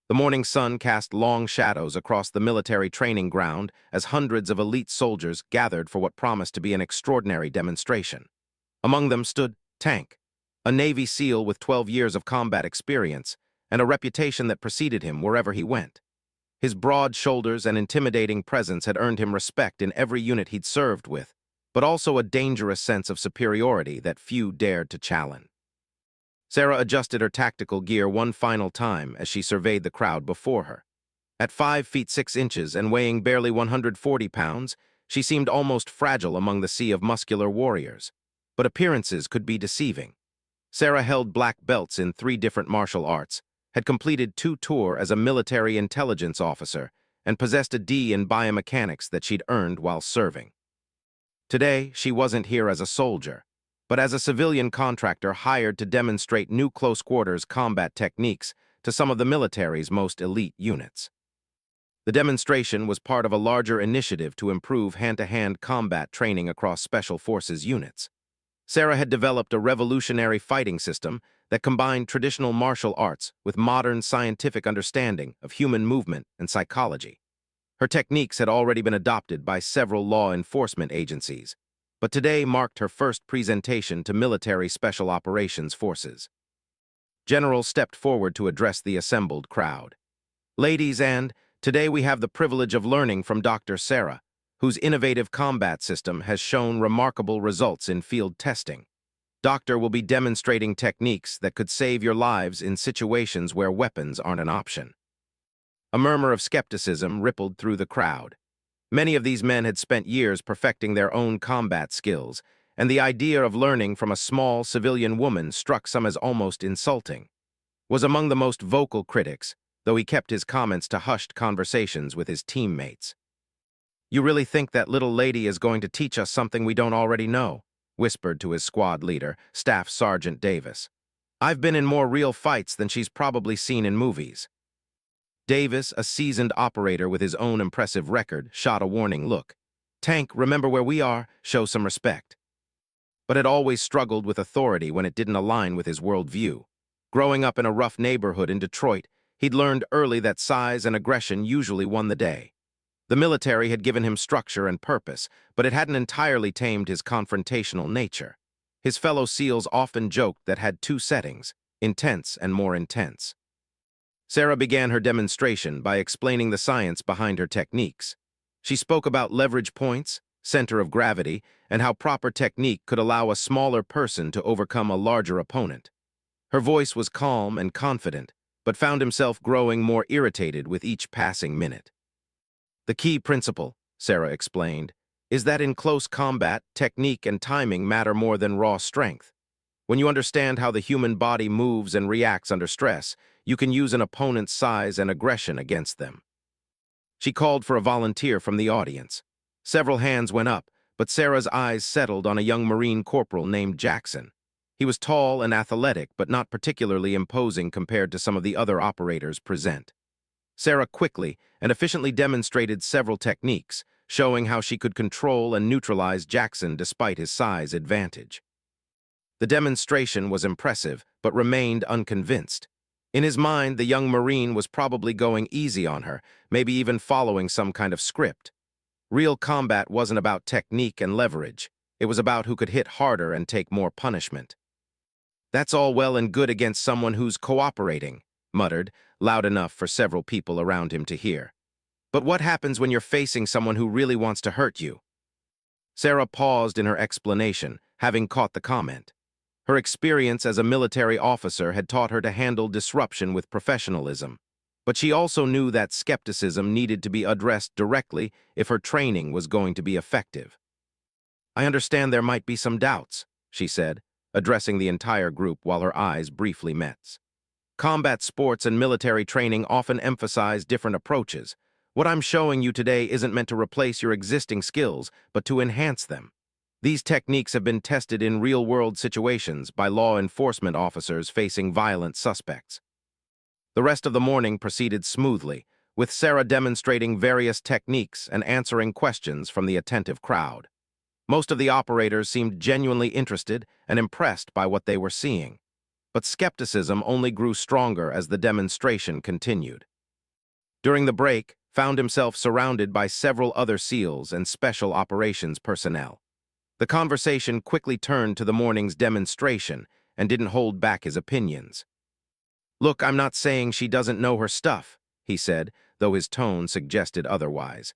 The morning sun cast long shadows across the military training ground as hundreds of elite soldiers gathered for what promised to be an extraordinary demonstration. Among them stood Tank, a Navy SEAL with 12 years of combat experience and a reputation that preceded him wherever he went. His broad shoulders and intimidating presence had earned him respect in every unit he'd served with, but also a dangerous sense of superiority that few dared to challenge. Sarah adjusted her tactical gear one final time as she surveyed the crowd before her. At 5 feet 6 inches and weighing barely 140 pounds, she seemed almost fragile among the sea of muscular warriors. But appearances could be deceiving. Sarah held black belts in 3 different martial arts, had completed 2 tours as a military intelligence officer, and possessed a D in biomechanics that she'd earned while serving. Today, she wasn't here as a soldier, but as a civilian contractor hired to demonstrate new close-quarters combat techniques to some of the military's most elite units. The demonstration was part of a larger initiative to improve hand-to-hand combat training across Special Forces units. Sarah had developed a revolutionary fighting system that combined traditional martial arts with modern scientific understanding of human movement and psychology. Her techniques had already been adopted by several law enforcement agencies, but today marked her first presentation to military special operations forces. General stepped forward to address the assembled crowd. Ladies, today we have the privilege of learning from Dr. Sarah, whose innovative combat system has shown remarkable results in field testing. Doctor will be demonstrating techniques that could save your lives in situations where weapons aren't an option. A murmur of skepticism rippled through the crowd. Many of these men had spent years perfecting their own combat skills, and the idea of learning from a small civilian woman struck some as almost insulting. Was among the most vocal critics, though he kept his comments to hushed conversations with his teammates. "You really think that little lady is going to teach us something we don't already know?" whispered to his squad leader, Staff Sergeant Davis. "I've been in more real fights than she's probably seen in movies." Davis, a seasoned operator with his own impressive record, shot a warning look. "Tank, remember where we are, show some respect." But had always struggled with authority when it didn't align with his worldview. Growing up in a rough neighborhood in Detroit, he'd learned early that size and aggression usually won the day. The military had given him structure and purpose, but it hadn't entirely tamed his confrontational nature. His fellow SEALs often joked that had 2 settings, intense and more intense. Sarah began her demonstration by explaining the science behind her techniques. She spoke about leverage points, center of gravity, and how proper technique could allow a smaller person to overcome a larger opponent. Her voice was calm and confident, but found himself growing more irritated with each passing minute. "The key principle," Sarah explained, "is that in close combat, technique and timing matter more than raw strength. When you understand how the human body moves and reacts under stress, you can use an opponent's size and aggression against them." She called for a volunteer from the audience. Several hands went up, but Sarah's eyes settled on a young Marine corporal named Jackson. He was tall and athletic, but not particularly imposing compared to some of the other operators present. Sarah quickly and efficiently demonstrated several techniques, showing how she could control and neutralize Jackson despite his size advantage. The demonstration was impressive, but remained unconvinced. In his mind, the young Marine was probably going easy on her, maybe even following some kind of script. Real combat wasn't about technique and leverage. It was about who could hit harder and take more punishment. "That's all well and good against someone who's cooperating," muttered, loud enough for several people around him to hear. "But what happens when you're facing someone who really wants to hurt you?" Sarah paused in her explanation, having caught the comment. Her experience as a military officer had taught her to handle disruption with professionalism, but she also knew that skepticism needed to be addressed directly if her training was going to be effective. "I understand there might be some doubts," she said, addressing the entire group while her eyes briefly met. "Combat sports and military training often emphasize different approaches. What I'm showing you today isn't meant to replace your existing skills, but to enhance them. These techniques have been tested in real-world situations by law enforcement officers facing violent suspects." The rest of the morning proceeded smoothly, with Sarah demonstrating various techniques and answering questions from the attentive crowd. Most of the operators seemed genuinely interested and impressed by what they were seeing, but skepticism only grew stronger as the demonstration continued. During the break, found himself surrounded by several other SEALs and special operations personnel. The conversation quickly turned to the morning's demonstration and didn't hold back his opinions. "Look, I'm not saying she doesn't know her stuff," he said, though his tone suggested otherwise.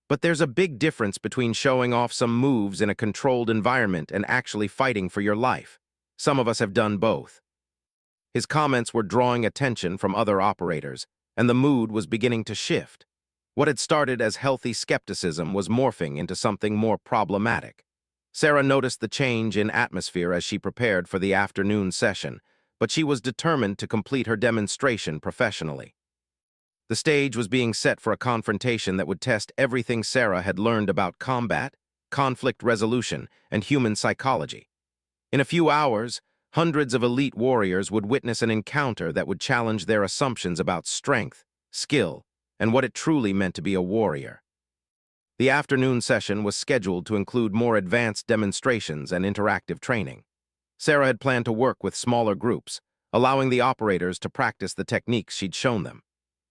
"But there's a big difference between showing off some moves in a controlled environment and actually fighting for your life. Some of us have done both." His comments were drawing attention from other operators, and the mood was beginning to shift. What had started as healthy skepticism was morphing into something more problematic. Sarah noticed the change in atmosphere as she prepared for the afternoon session, but she was determined to complete her demonstration professionally. The stage was being set for a confrontation that would test everything Sarah had learned about combat, conflict resolution, and human psychology. In a few hours, hundreds of elite warriors would witness an encounter that would challenge their assumptions about strength, skill, and what it truly meant to be a warrior. The afternoon session was scheduled to include more advanced demonstrations and interactive training. Sarah had planned to work with smaller groups, allowing the operators to practice the techniques she'd shown them.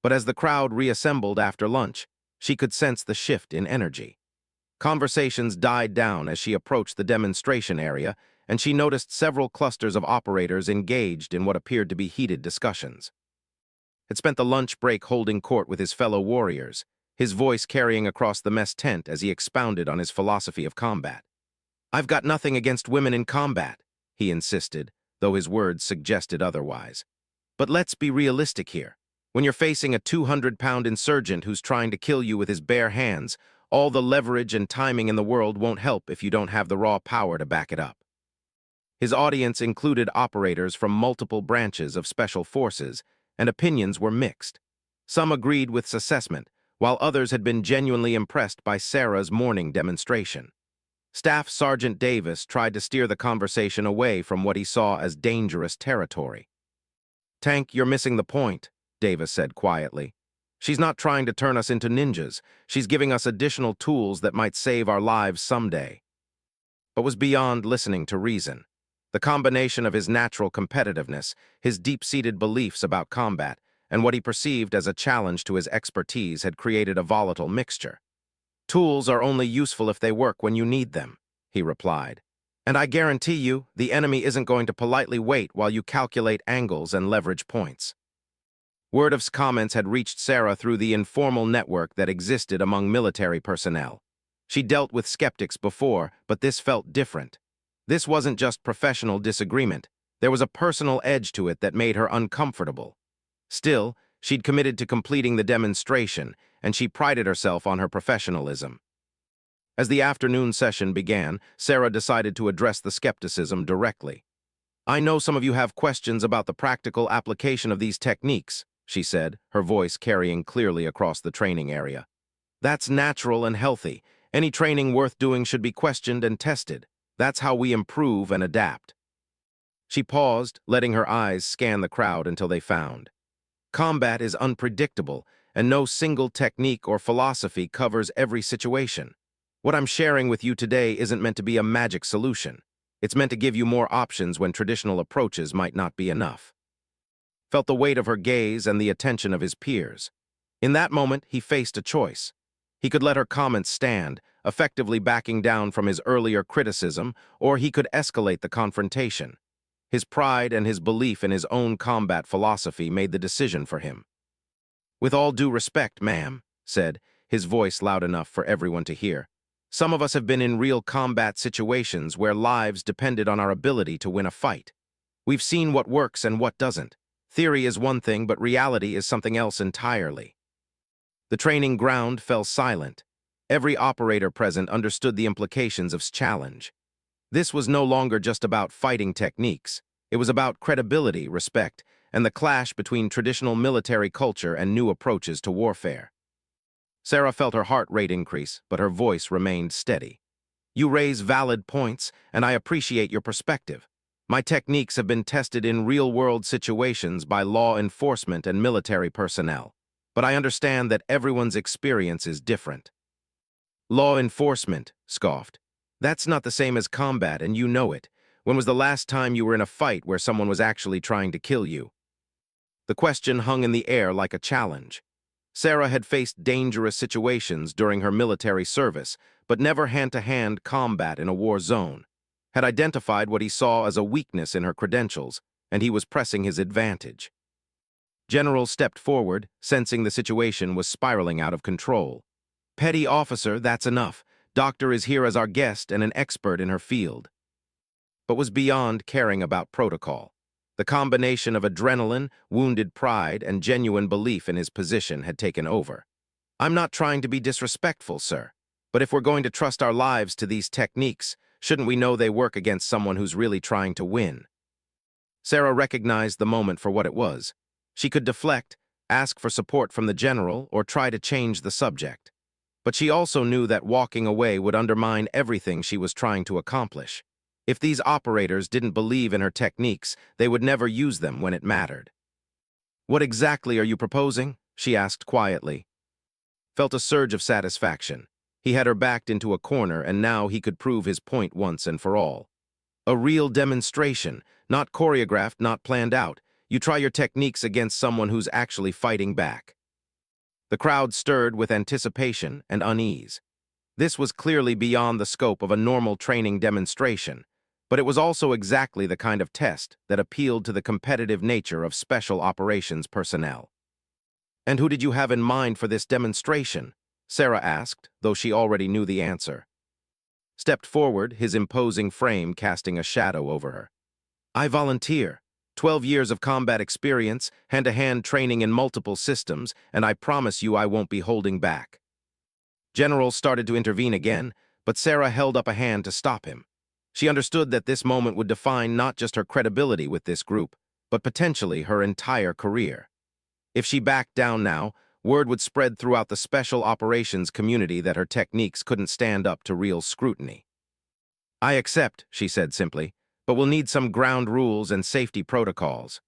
But as the crowd reassembled after lunch, she could sense the shift in energy. Conversations died down as she approached the demonstration area, and she noticed several clusters of operators engaged in what appeared to be heated discussions. Had spent the lunch break holding court with his fellow warriors, his voice carrying across the mess tent as he expounded on his philosophy of combat. "I've got nothing against women in combat," he insisted, though his words suggested otherwise. "But let's be realistic here. When you're facing a 200-pound insurgent who's trying to kill you with his bare hands, all the leverage and timing in the world won't help if you don't have the raw power to back it up." His audience included operators from multiple branches of special forces, and opinions were mixed. Some agreed with his assessment, while others had been genuinely impressed by Sarah's morning demonstration. Staff Sergeant Davis tried to steer the conversation away from what he saw as dangerous territory. "Tank, you're missing the point," Davis said quietly. "She's not trying to turn us into ninjas. She's giving us additional tools that might save our lives someday." But was beyond listening to reason. The combination of his natural competitiveness, his deep-seated beliefs about combat, and what he perceived as a challenge to his expertise had created a volatile mixture. "Tools are only useful if they work when you need them," he replied. "And I guarantee you, the enemy isn't going to politely wait while you calculate angles and leverage points." Word of his comments had reached Sarah through the informal network that existed among military personnel. She dealt with skeptics before, but this felt different. This wasn't just professional disagreement. There was a personal edge to it that made her uncomfortable. Still, she'd committed to completing the demonstration, and she prided herself on her professionalism. As the afternoon session began, Sarah decided to address the skepticism directly. "I know some of you have questions about the practical application of these techniques," she said, her voice carrying clearly across the training area. "That's natural and healthy. Any training worth doing should be questioned and tested. That's how we improve and adapt." She paused, letting her eyes scan the crowd until they found. Combat is unpredictable, and no single technique or philosophy covers every situation. What I'm sharing with you today isn't meant to be a magic solution. It's meant to give you more options when traditional approaches might not be enough. Felt the weight of her gaze and the attention of his peers. In that moment, he faced a choice. He could let her comments stand, effectively backing down from his earlier criticism, or he could escalate the confrontation. His pride and his belief in his own combat philosophy made the decision for him. "With all due respect, ma'am," said, his voice loud enough for everyone to hear, "some of us have been in real combat situations where lives depended on our ability to win a fight. We've seen what works and what doesn't. Theory is one thing, but reality is something else entirely." The training ground fell silent. Every operator present understood the implications of his challenge. This was no longer just about fighting techniques. It was about credibility, respect, and the clash between traditional military culture and new approaches to warfare. Sarah felt her heart rate increase, but her voice remained steady. "You raise valid points, and I appreciate your perspective. My techniques have been tested in real-world situations by law enforcement and military personnel, but I understand that everyone's experience is different." "Law enforcement," scoffed. "That's not the same as combat, and you know it. When was the last time you were in a fight where someone was actually trying to kill you?" The question hung in the air like a challenge. Sarah had faced dangerous situations during her military service, but never hand-to-hand combat in a war zone, had identified what he saw as a weakness in her credentials, and he was pressing his advantage. General stepped forward, sensing the situation was spiraling out of control. "Petty officer, that's enough. Doctor is here as our guest and an expert in her field." But was beyond caring about protocol. The combination of adrenaline, wounded pride, and genuine belief in his position had taken over. "I'm not trying to be disrespectful, sir, but if we're going to trust our lives to these techniques, shouldn't we know they work against someone who's really trying to win?" Sarah recognized the moment for what it was. She could deflect, ask for support from the general, or try to change the subject. But she also knew that walking away would undermine everything she was trying to accomplish. If these operators didn't believe in her techniques, they would never use them when it mattered. "What exactly are you proposing?" she asked quietly. Felt a surge of satisfaction. He had her backed into a corner, and now he could prove his point once and for all. A real demonstration, not choreographed, not planned out. You try your techniques against someone who's actually fighting back. The crowd stirred with anticipation and unease. This was clearly beyond the scope of a normal training demonstration, but it was also exactly the kind of test that appealed to the competitive nature of special operations personnel. "And who did you have in mind for this demonstration?" Sarah asked, though she already knew the answer. Stepped forward, his imposing frame casting a shadow over her. "I volunteer. 12 years of combat experience, hand-to-hand training in multiple systems, and I promise you I won't be holding back." General started to intervene again, but Sarah held up a hand to stop him. She understood that this moment would define not just her credibility with this group, but potentially her entire career. If she backed down now, word would spread throughout the special operations community that her techniques couldn't stand up to real scrutiny. "I accept," she said simply, "but we'll need some ground rules and safety protocols."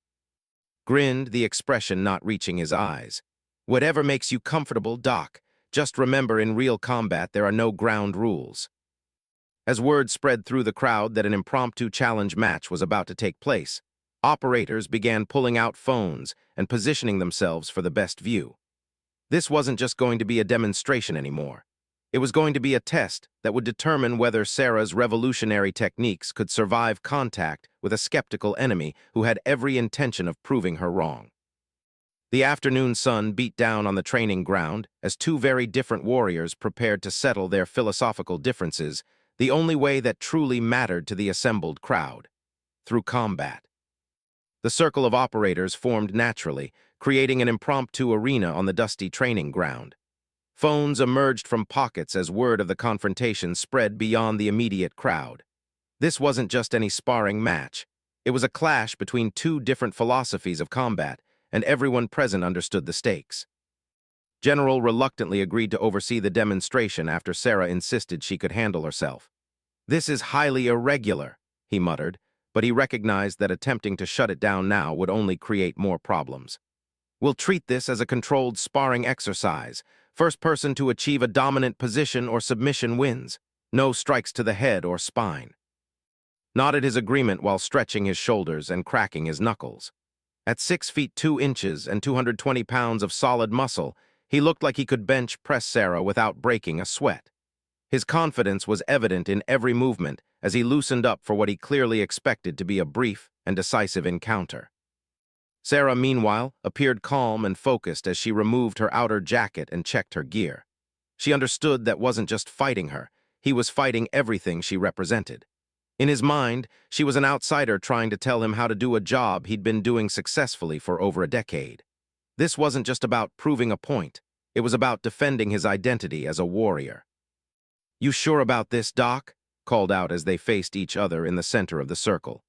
Grinned, the expression not reaching his eyes. "Whatever makes you comfortable, Doc. Just remember, in real combat, there are no ground rules." As word spread through the crowd that an impromptu challenge match was about to take place, operators began pulling out phones and positioning themselves for the best view. This wasn't just going to be a demonstration anymore. It was going to be a test that would determine whether Sarah's revolutionary techniques could survive contact with a skeptical enemy who had every intention of proving her wrong. The afternoon sun beat down on the training ground as two very different warriors prepared to settle their philosophical differences, the only way that truly mattered to the assembled crowd: through combat. The circle of operators formed naturally, creating an impromptu arena on the dusty training ground. Phones emerged from pockets as word of the confrontation spread beyond the immediate crowd. This wasn't just any sparring match. It was a clash between two different philosophies of combat, and everyone present understood the stakes. General reluctantly agreed to oversee the demonstration after Sarah insisted she could handle herself. "This is highly irregular," he muttered, but he recognized that attempting to shut it down now would only create more problems. "We'll treat this as a controlled sparring exercise. First person to achieve a dominant position or submission wins. No strikes to the head or spine." Nodded his agreement while stretching his shoulders and cracking his knuckles. At 6 feet 2 inches and 220 pounds of solid muscle, he looked like he could bench press Sarah without breaking a sweat. His confidence was evident in every movement as he loosened up for what he clearly expected to be a brief and decisive encounter. Sarah, meanwhile, appeared calm and focused as she removed her outer jacket and checked her gear. She understood that wasn't just fighting her, he was fighting everything she represented. In his mind, she was an outsider trying to tell him how to do a job he'd been doing successfully for over a decade. This wasn't just about proving a point, it was about defending his identity as a warrior. "You sure about this, Doc?" called out as they faced each other in the center of the circle.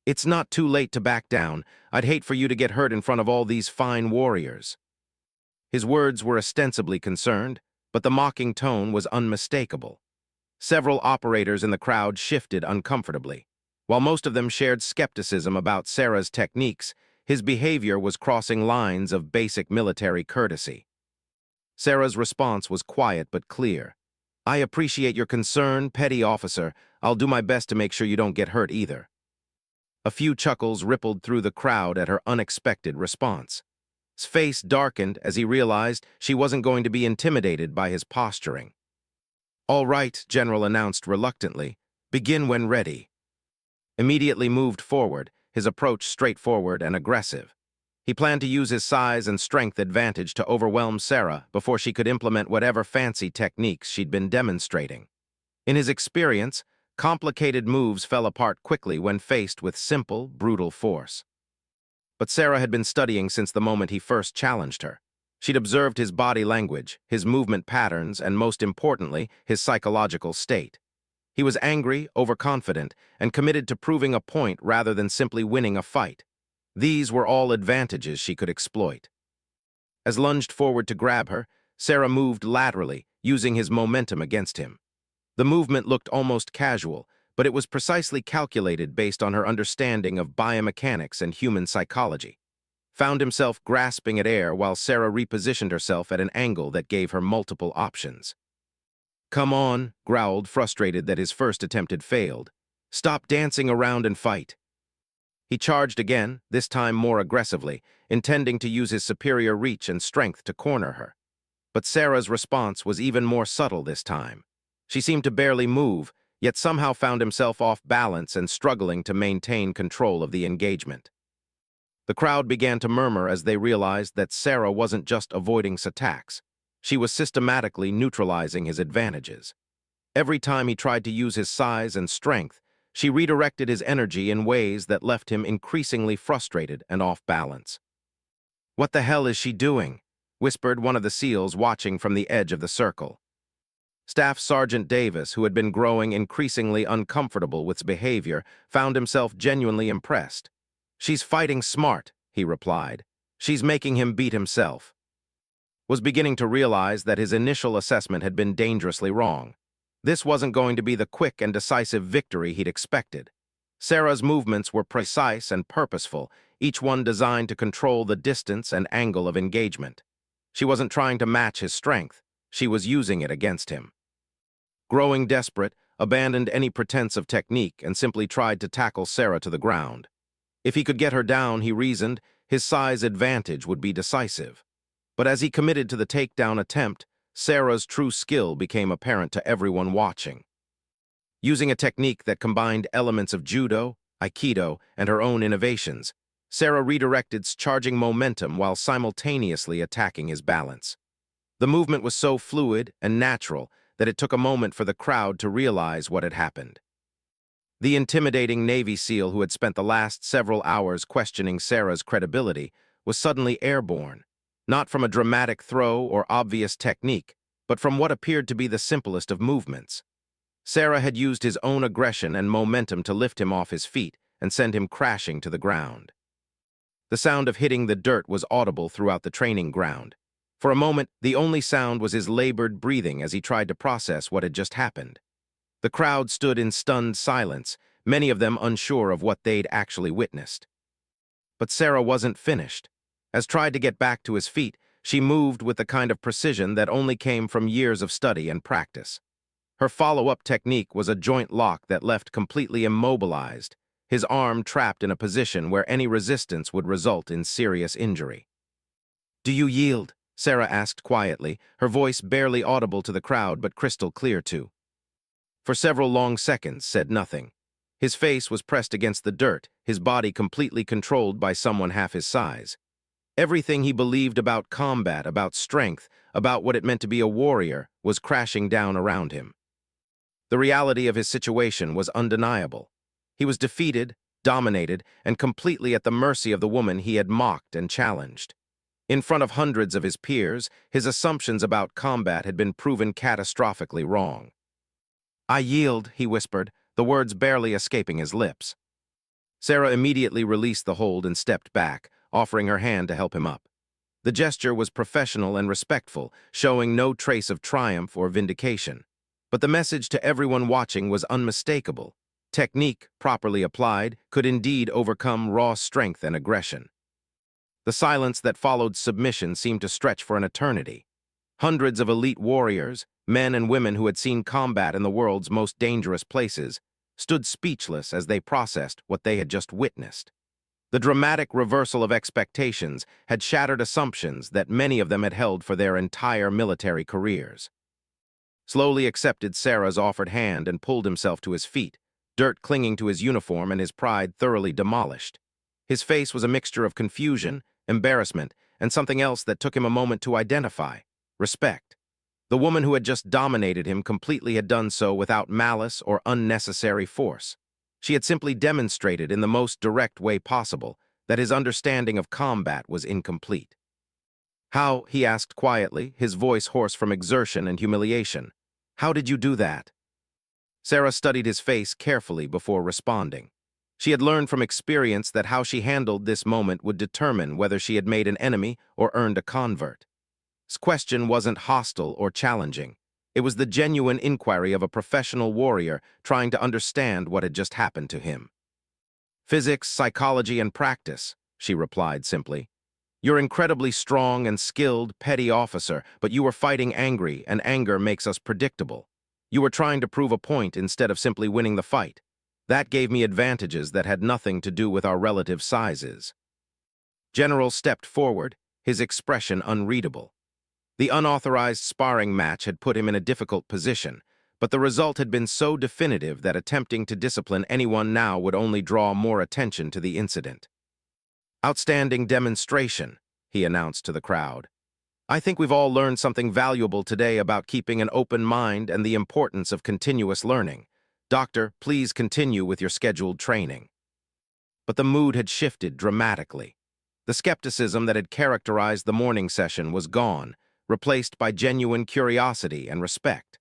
"It's not too late to back down. I'd hate for you to get hurt in front of all these fine warriors." His words were ostensibly concerned, but the mocking tone was unmistakable. Several operators in the crowd shifted uncomfortably. While most of them shared skepticism about Sarah's techniques, his behavior was crossing lines of basic military courtesy. Sarah's response was quiet but clear. "I appreciate your concern, petty officer. I'll do my best to make sure you don't get hurt either." A few chuckles rippled through the crowd at her unexpected response. His face darkened as he realized she wasn't going to be intimidated by his posturing. "All right," General announced reluctantly. "Begin when ready." Immediately moved forward, his approach straightforward and aggressive. He planned to use his size and strength advantage to overwhelm Sarah before she could implement whatever fancy techniques she'd been demonstrating. In his experience, complicated moves fell apart quickly when faced with simple, brutal force. But Sarah had been studying since the moment he first challenged her. She'd observed his body language, his movement patterns, and most importantly, his psychological state. He was angry, overconfident, and committed to proving a point rather than simply winning a fight. These were all advantages she could exploit. As lunged forward to grab her, Sarah moved laterally, using his momentum against him. The movement looked almost casual, but it was precisely calculated based on her understanding of biomechanics and human psychology. Found himself grasping at air while Sarah repositioned herself at an angle that gave her multiple options. "Come on," growled, frustrated that his first attempt had failed. "Stop dancing around and fight." He charged again, this time more aggressively, intending to use his superior reach and strength to corner her. But Sarah's response was even more subtle this time. She seemed to barely move, yet somehow found himself off balance and struggling to maintain control of the engagement. The crowd began to murmur as they realized that Sarah wasn't just avoiding attacks. She was systematically neutralizing his advantages. Every time he tried to use his size and strength, she redirected his energy in ways that left him increasingly frustrated and off balance. "What the hell is she doing?" whispered one of the SEALs watching from the edge of the circle. Staff Sergeant Davis, who had been growing increasingly uncomfortable with his behavior, found himself genuinely impressed. "She's fighting smart," he replied. "She's making him beat himself." Was beginning to realize that his initial assessment had been dangerously wrong. This wasn't going to be the quick and decisive victory he'd expected. Sarah's movements were precise and purposeful, each one designed to control the distance and angle of engagement. She wasn't trying to match his strength. She was using it against him. Growing desperate, abandoned any pretense of technique and simply tried to tackle Sarah to the ground. If he could get her down, he reasoned, his size advantage would be decisive. But as he committed to the takedown attempt, Sarah's true skill became apparent to everyone watching. Using a technique that combined elements of judo, aikido, and her own innovations, Sarah redirected charging momentum while simultaneously attacking his balance. The movement was so fluid and natural that it took a moment for the crowd to realize what had happened. The intimidating Navy SEAL who had spent the last several hours questioning Sarah's credibility was suddenly airborne, not from a dramatic throw or obvious technique, but from what appeared to be the simplest of movements. Sarah had used his own aggression and momentum to lift him off his feet and send him crashing to the ground. The sound of hitting the dirt was audible throughout the training ground. For a moment, the only sound was his labored breathing as he tried to process what had just happened. The crowd stood in stunned silence, many of them unsure of what they'd actually witnessed. But Sarah wasn't finished. As tried to get back to his feet, she moved with the kind of precision that only came from years of study and practice. Her follow-up technique was a joint lock that left completely immobilized, his arm trapped in a position where any resistance would result in serious injury. "Do you yield?" Sarah asked quietly, her voice barely audible to the crowd but crystal clear too. For several long seconds, said nothing. His face was pressed against the dirt, his body completely controlled by someone half his size. Everything he believed about combat, about strength, about what it meant to be a warrior, was crashing down around him. The reality of his situation was undeniable. He was defeated, dominated, and completely at the mercy of the woman he had mocked and challenged. In front of hundreds of his peers, his assumptions about combat had been proven catastrophically wrong. "I yield," he whispered, the words barely escaping his lips. Sarah immediately released the hold and stepped back, offering her hand to help him up. The gesture was professional and respectful, showing no trace of triumph or vindication. But the message to everyone watching was unmistakable. Technique, properly applied, could indeed overcome raw strength and aggression. The silence that followed submission seemed to stretch for an eternity. Hundreds of elite warriors, men and women who had seen combat in the world's most dangerous places, stood speechless as they processed what they had just witnessed. The dramatic reversal of expectations had shattered assumptions that many of them had held for their entire military careers. Slowly accepted Sarah's offered hand and pulled himself to his feet, dirt clinging to his uniform and his pride thoroughly demolished. His face was a mixture of confusion, embarrassment, and something else that took him a moment to identify: respect. The woman who had just dominated him completely had done so without malice or unnecessary force. She had simply demonstrated in the most direct way possible that his understanding of combat was incomplete. "How," he asked quietly, his voice hoarse from exertion and humiliation, "how did you do that?" Sarah studied his face carefully before responding. She had learned from experience that how she handled this moment would determine whether she had made an enemy or earned a convert. His question wasn't hostile or challenging. It was the genuine inquiry of a professional warrior trying to understand what had just happened to him. "Physics, psychology, and practice," she replied simply. "You're incredibly strong and skilled, petty officer, but you were fighting angry, and anger makes us predictable. You were trying to prove a point instead of simply winning the fight. That gave me advantages that had nothing to do with our relative sizes." General stepped forward, his expression unreadable. The unauthorized sparring match had put him in a difficult position, but the result had been so definitive that attempting to discipline anyone now would only draw more attention to the incident. "Outstanding demonstration," he announced to the crowd. "I think we've all learned something valuable today about keeping an open mind and the importance of continuous learning. Doctor, please continue with your scheduled training." But the mood had shifted dramatically. The skepticism that had characterized the morning session was gone, replaced by genuine curiosity and respect.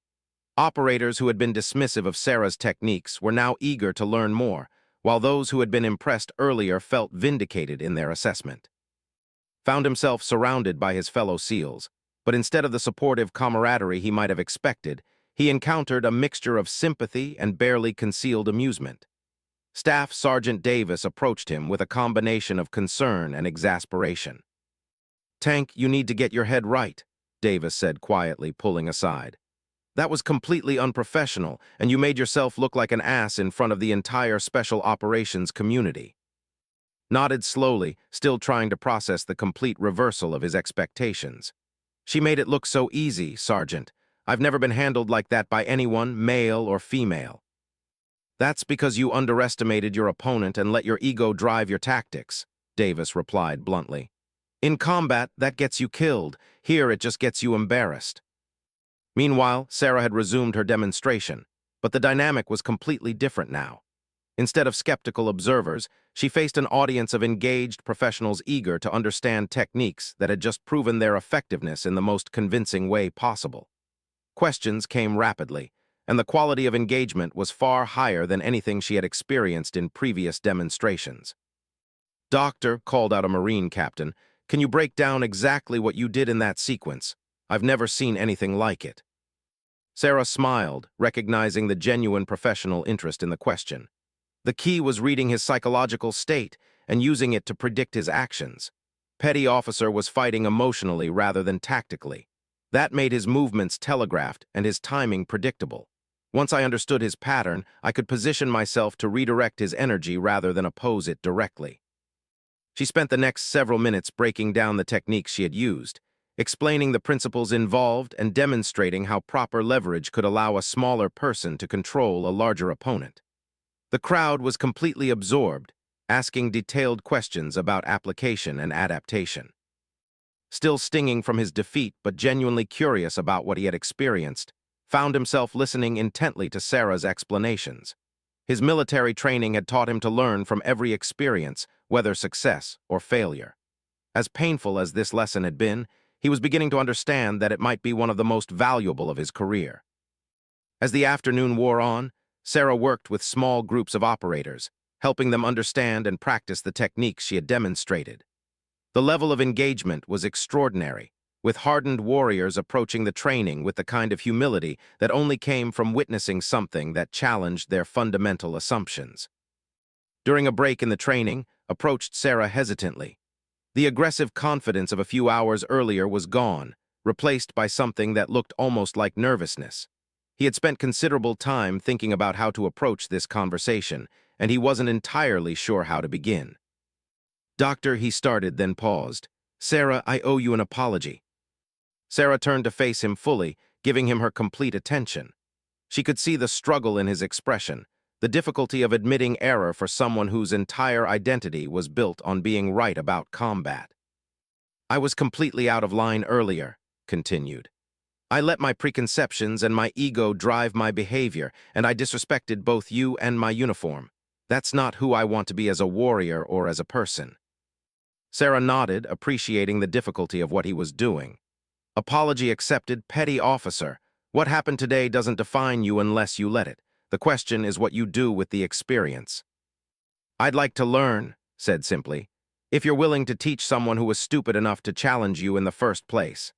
Operators who had been dismissive of Sarah's techniques were now eager to learn more, while those who had been impressed earlier felt vindicated in their assessment. Found himself surrounded by his fellow SEALs, but instead of the supportive camaraderie he might have expected, he encountered a mixture of sympathy and barely concealed amusement. Staff Sergeant Davis approached him with a combination of concern and exasperation. "Tank, you need to get your head right," Davis said quietly, pulling aside. "That was completely unprofessional, and you made yourself look like an ass in front of the entire Special Operations community." Nodded slowly, still trying to process the complete reversal of his expectations. "She made it look so easy, Sergeant. I've never been handled like that by anyone, male or female." "That's because you underestimated your opponent and let your ego drive your tactics," Davis replied bluntly. "In combat, that gets you killed. Here, it just gets you embarrassed." Meanwhile, Sarah had resumed her demonstration, but the dynamic was completely different now. Instead of skeptical observers, she faced an audience of engaged professionals eager to understand techniques that had just proven their effectiveness in the most convincing way possible. Questions came rapidly, and the quality of engagement was far higher than anything she had experienced in previous demonstrations. "Doctor," called out a Marine captain, "can you break down exactly what you did in that sequence? I've never seen anything like it." Sarah smiled, recognizing the genuine professional interest in the question. The key was reading his psychological state and using it to predict his actions. Petty officer was fighting emotionally rather than tactically. That made his movements telegraphed and his timing predictable. Once I understood his pattern, I could position myself to redirect his energy rather than oppose it directly. She spent the next several minutes breaking down the techniques she had used, explaining the principles involved and demonstrating how proper leverage could allow a smaller person to control a larger opponent. The crowd was completely absorbed, asking detailed questions about application and adaptation. Still stinging from his defeat but genuinely curious about what he had experienced, found himself listening intently to Sarah's explanations. His military training had taught him to learn from every experience, whether success or failure. As painful as this lesson had been, he was beginning to understand that it might be one of the most valuable of his career. As the afternoon wore on, Sarah worked with small groups of operators, helping them understand and practice the techniques she had demonstrated. The level of engagement was extraordinary, with hardened warriors approaching the training with the kind of humility that only came from witnessing something that challenged their fundamental assumptions. During a break in the training, approached Sarah hesitantly. The aggressive confidence of a few hours earlier was gone, replaced by something that looked almost like nervousness. He had spent considerable time thinking about how to approach this conversation, and he wasn't entirely sure how to begin. Doctor, he started, then paused. Sarah, I owe you an apology. Sarah turned to face him fully, giving him her complete attention. She could see the struggle in his expression, the difficulty of admitting error for someone whose entire identity was built on being right about combat. I was completely out of line earlier, continued. I let my preconceptions and my ego drive my behavior, and I disrespected both you and my uniform. That's not who I want to be as a warrior or as a person. Sarah nodded, appreciating the difficulty of what he was doing. Apology accepted, petty officer. What happened today doesn't define you unless you let it. The question is what you do with the experience. I'd like to learn, said simply, if you're willing to teach someone who was stupid enough to challenge you in the first place.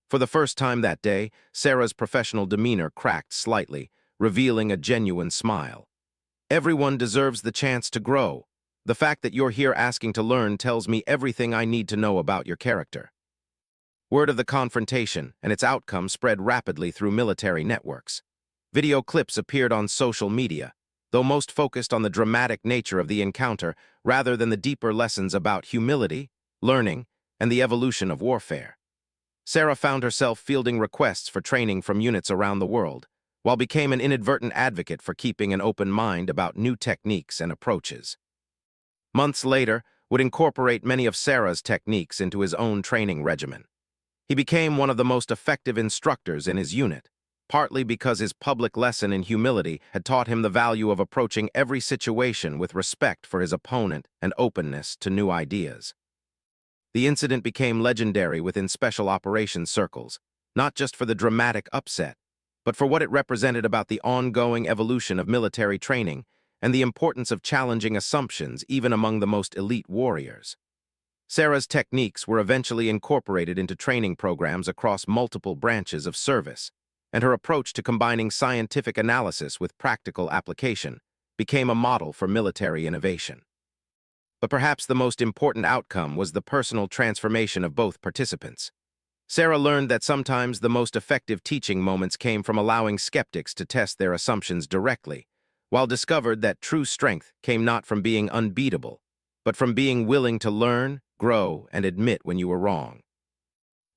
For the first time that day, Sarah's professional demeanor cracked slightly, revealing a genuine smile. Everyone deserves the chance to grow. The fact that you're here asking to learn tells me everything I need to know about your character. Word of the confrontation and its outcome spread rapidly through military networks. Video clips appeared on social media, though most focused on the dramatic nature of the encounter rather than the deeper lessons about humility, learning, and the evolution of warfare. Sarah found herself fielding requests for training from units around the world, while became an inadvertent advocate for keeping an open mind about new techniques and approaches. Months later, would incorporate many of Sarah's techniques into his own training regimen. He became one of the most effective instructors in his unit, partly because his public lesson in humility had taught him the value of approaching every situation with respect for his opponent and openness to new ideas. The incident became legendary within special operations circles, not just for the dramatic upset, but for what it represented about the ongoing evolution of military training and the importance of challenging assumptions even among the most elite warriors. Sarah's techniques were eventually incorporated into training programs across multiple branches of service, and her approach to combining scientific analysis with practical application became a model for military innovation. But perhaps the most important outcome was the personal transformation of both participants. Sarah learned that sometimes the most effective teaching moments came from allowing skeptics to test their assumptions directly, while discovered that true strength came not from being unbeatable, but from being willing to learn, grow, and admit when you were wrong.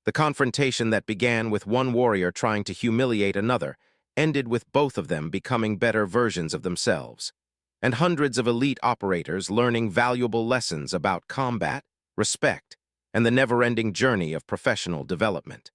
The confrontation that began with one warrior trying to humiliate another ended with both of them becoming better versions of themselves, and hundreds of elite operators learning valuable lessons about combat, respect, and the never-ending journey of professional development.